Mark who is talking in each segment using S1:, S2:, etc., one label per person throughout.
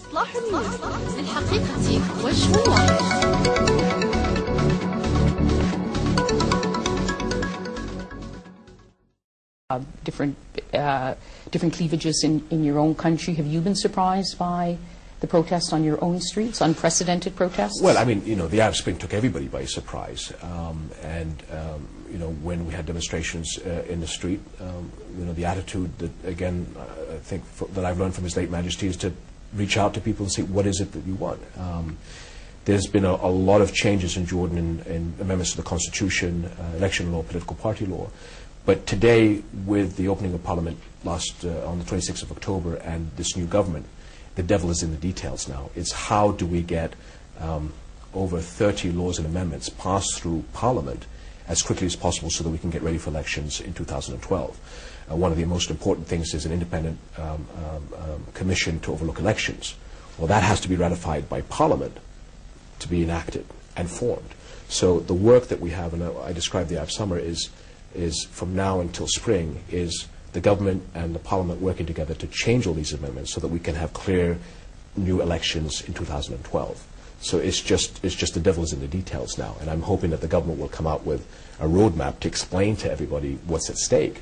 S1: إصلاح الحقيقة وجه واحد.
S2: Different cleavages in your own country. Have you been surprised by the protests on your own streets, unprecedented protests?
S3: Well, I mean, the Arab Spring took everybody by surprise. When we had demonstrations in the street, the attitude that, again, I think that I've learned from His late Majesty is to reach out to people and say, what is it that you want? There's been a lot of changes in Jordan in amendments to the Constitution, election law, political party law. But today, with the opening of Parliament on the 26th of October and this new government, the devil is in the details now. It's how do we get over 30 laws and amendments passed through Parliament as quickly as possible so that we can get ready for elections in 2012. One of the most important things is an independent commission to overlook elections. Well, that has to be ratified by Parliament to be enacted and formed. So the work that we have, and I described the Arab summer, is from now until spring, is the government and the Parliament working together to change all these amendments so that we can have clear new elections in 2012. So it's just the devil is in the details now, and I'm hoping that the government will come out with a roadmap to explain to everybody what's at stake,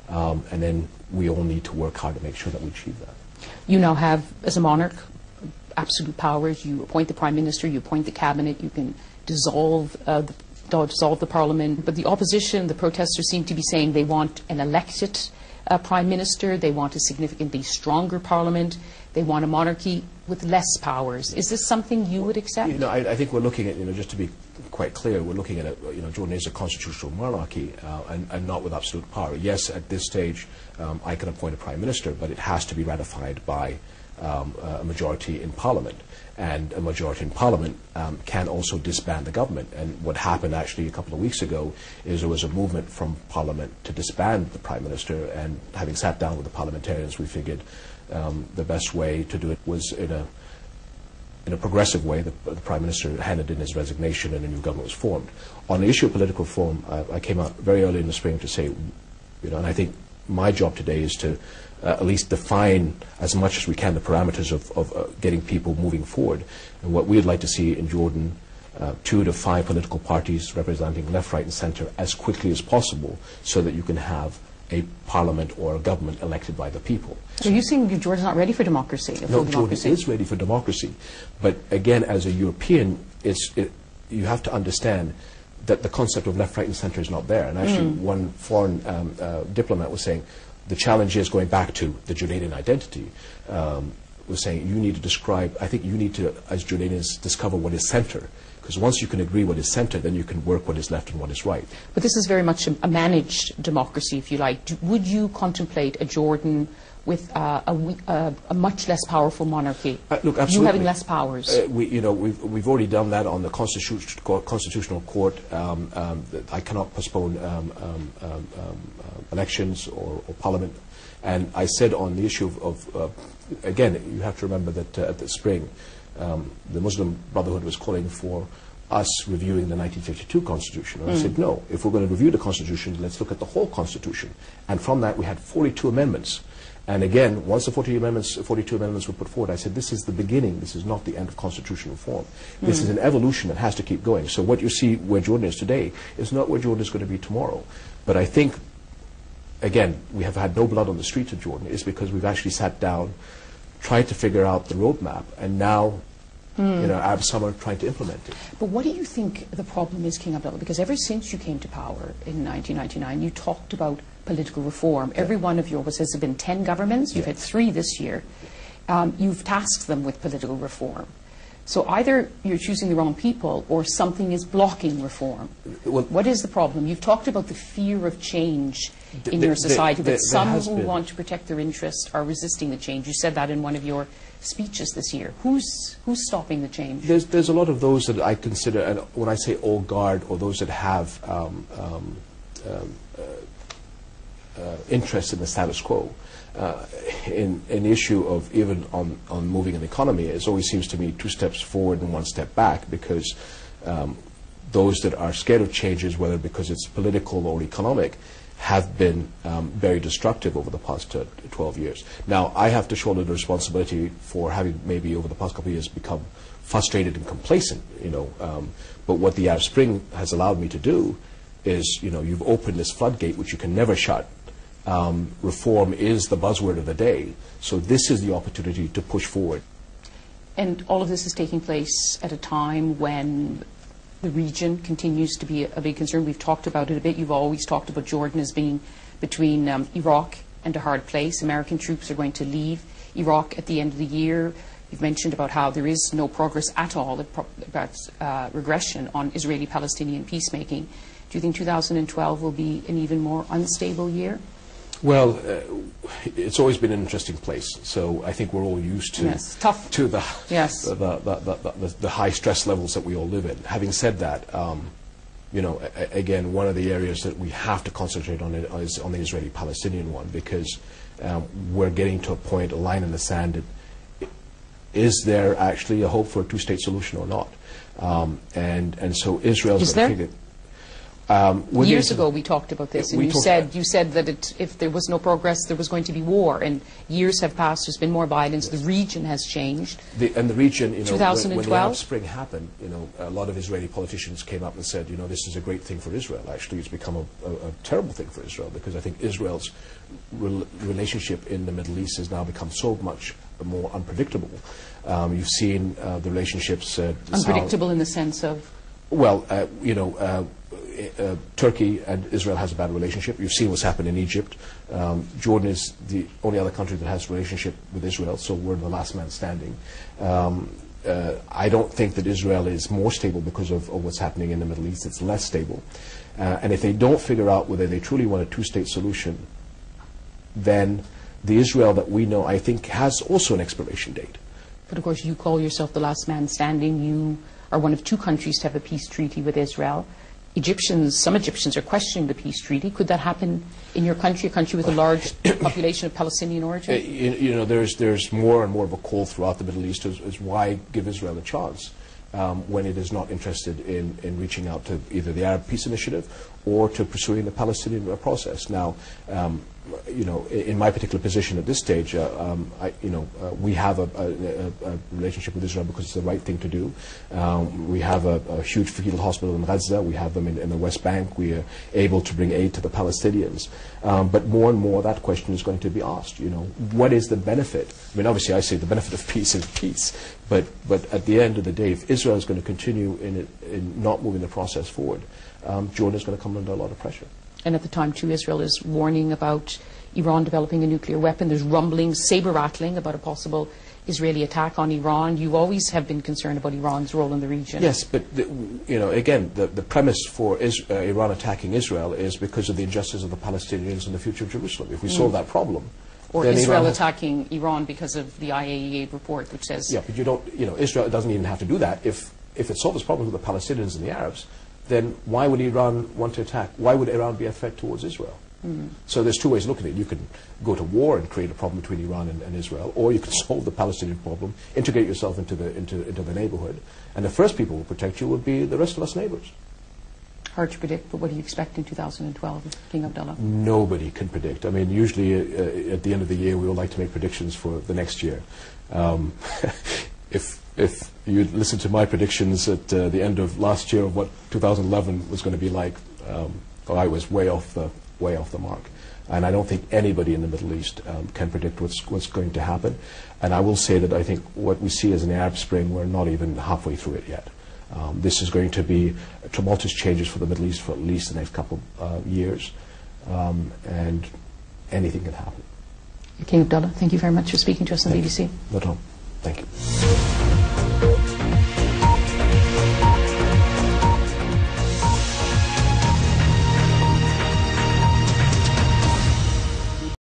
S3: and then we all need to work hard to make sure that we achieve that.
S2: You now have, as a monarch, absolute powers. You appoint the Prime Minister, you appoint the Cabinet, you can dissolve the Parliament. But the opposition, the protesters, seem to be saying they want an elected Prime Minister, they want a significantly stronger Parliament, they want a monarchy with less powers. Is this something you would accept?
S3: I think we're looking at, just to be quite clear, we're looking at, Jordan is a constitutional monarchy and not with absolute power. Yes, at this stage, I can appoint a Prime Minister, but it has to be ratified by a majority in Parliament. And a majority in Parliament can also disband the government. And what happened actually a couple of weeks ago is there was a movement from Parliament to disband the Prime Minister, and having sat down with the parliamentarians, we figured the best way to do it was in a progressive way. The Prime Minister handed in his resignation and a new government was formed. On the issue of political reform, I came out very early in the spring to say, and I think my job today is to at least define as much as we can the parameters of getting people moving forward. And what we'd like to see in Jordan, 2 to 5 political parties representing left, right and centre as quickly as possible so that you can have a parliament or a government elected by the people.
S2: So you're saying Jordan's not ready for democracy?
S3: No, Jordan is ready for democracy. But again, as a European, you have to understand that the concept of left, right and centre is not there. And actually one foreign diplomat was saying, the challenge is going back to the Jordanian identity, was saying you need to describe, I think you need to, as Jordanians, discover what is centre. Because once you can agree what is centre, then you can work what is left and what is right.
S2: But this is very much a managed democracy, if you like. Would you contemplate a Jordan with a much less powerful monarchy?
S3: Look, absolutely.
S2: You having less powers?
S3: We've already done that on the Constitutional Court. I cannot postpone elections or Parliament. And I said on the issue of again, you have to remember that at the spring, the Muslim Brotherhood was calling for us reviewing the 1952 Constitution. And I said, no, if we're going to review the Constitution, let's look at the whole Constitution. And from that, we had 42 amendments. And again, once the 42 amendments were put forward, I said, this is the beginning. This is not the end of constitutional reform. This is an evolution that has to keep going. So what you see where Jordan is today is not where Jordan is going to be tomorrow. But I think, again, we have had no blood on the streets of Jordan. It's because we've actually sat down, tried to figure out the roadmap, and now, Arab summer trying to implement it.
S2: But what do you think the problem is, King Abdullah? Because ever since you came to power in 1999, you talked about political reform. Every one of yours has been 10 governments. You've had 3 this year. You've tasked them with political reform. So either you're choosing the wrong people or something is blocking reform. Well, what is the problem? You've talked about the fear of change in your society, that some who want to protect their interests are resisting the change. You said that in one of your speeches this year. Who's stopping the change?
S3: There's a lot of those that I consider, and when I say old guard, or those that have interest in the status quo. In an issue of even on moving an economy, it always seems to me 2 steps forward and 1 step back, because those that are scared of changes, whether because it's political or economic, have been very destructive over the past 12 years. Now, I have to shoulder the responsibility for having maybe over the past couple of years become frustrated and complacent, but what the Arab Spring has allowed me to do is, you've opened this floodgate which you can never shut. Reform is the buzzword of the day, so this is the opportunity to push forward.
S2: And all of this is taking place at a time when the region continues to be a big concern. We've talked about it a bit. You've always talked about Jordan as being between Iraq and a hard place. American troops are going to leave Iraq at the end of the year. You've mentioned about how there is no progress at all, about regression on Israeli-Palestinian peacemaking. Do you think 2012 will be an even more unstable year?
S3: Well, it's always been an interesting place. So I think we're all used to
S2: tough.
S3: To the high stress levels that we all live in. Having said that, again, one of the areas that we have to concentrate on is on the Israeli-Palestinian one, because we're getting to a point, a line in the sand. That, is there actually a hope for a two-state solution or not? And so Israel's
S2: is
S3: going to
S2: there?
S3: figure.
S2: Years ago we talked about this, and you said that if there was no progress, there was going to be war, and years have passed, there's been more violence, the region has changed.
S3: And the region,
S2: 2012?
S3: when the Arab Spring happened, a lot of Israeli politicians came up and said, this is a great thing for Israel. Actually, it's become a terrible thing for Israel, because I think Israel's relationship in the Middle East has now become so much more unpredictable. You've seen the relationships...
S2: unpredictable in the sense of?
S3: Well, Turkey and Israel has a bad relationship. You've seen what's happened in Egypt. Jordan is the only other country that has a relationship with Israel, so we're the last man standing. I don't think that Israel is more stable because of what's happening in the Middle East. It's less stable. And if they don't figure out whether they truly want a two-state solution, then the Israel that we know, I think, has also an expiration date.
S2: But of course, you call yourself the last man standing. You are one of two countries to have a peace treaty with Israel. Some Egyptians are questioning the peace treaty. Could that happen in your country, a country with a large population of Palestinian origin?
S3: There's more and more of a call throughout the Middle East as why give Israel a chance when it is not interested in reaching out to either the Arab Peace Initiative or to pursuing the Palestinian process. Now, in my particular position at this stage, we have a relationship with Israel because it's the right thing to do. We have a huge fetal hospital in Gaza. We have them in the West Bank. We are able to bring aid to the Palestinians. But more and more that question is going to be asked. What is the benefit? I mean, obviously I say the benefit of peace is peace. But at the end of the day, if Israel is going to continue in not moving the process forward, Jordan is going to come under a lot of pressure.
S2: And at the time, too, Israel is warning about Iran developing a nuclear weapon. There's rumblings, saber-rattling about a possible Israeli attack on Iran. You always have been concerned about Iran's role in the region.
S3: Yes, but again, the premise for Iran attacking Israel is because of the injustice of the Palestinians and the future of Jerusalem. If we solve that problem,
S2: or Israel attacking Iran because of the IAEA report, which says...
S3: Yeah, but you don't, Israel doesn't even have to do that. If it solves problems with the Palestinians and the Arabs, then why would Iran want to attack? Why would Iran be a threat towards Israel? So there's two ways of looking at it. You can go to war and create a problem between Iran and Israel, or you can solve the Palestinian problem, integrate yourself into the neighborhood, and the first people who will protect you would be the rest of us neighbors.
S2: Hard to predict, but what do you expect in 2012, King Abdullah?
S3: Nobody can predict. I mean, usually at the end of the year, we would like to make predictions for the next year. If you listen to my predictions at the end of last year of what 2011 was going to be like, I was way off the mark. And I don't think anybody in the Middle East can predict what's going to happen. And I will say that I think what we see as an Arab Spring, we're not even halfway through it yet. This is going to be tumultuous changes for the Middle East for at least the next couple of years. And anything can happen.
S2: King Abdullah, thank you very much for speaking to us on the BBC.
S3: No problem. Thank you.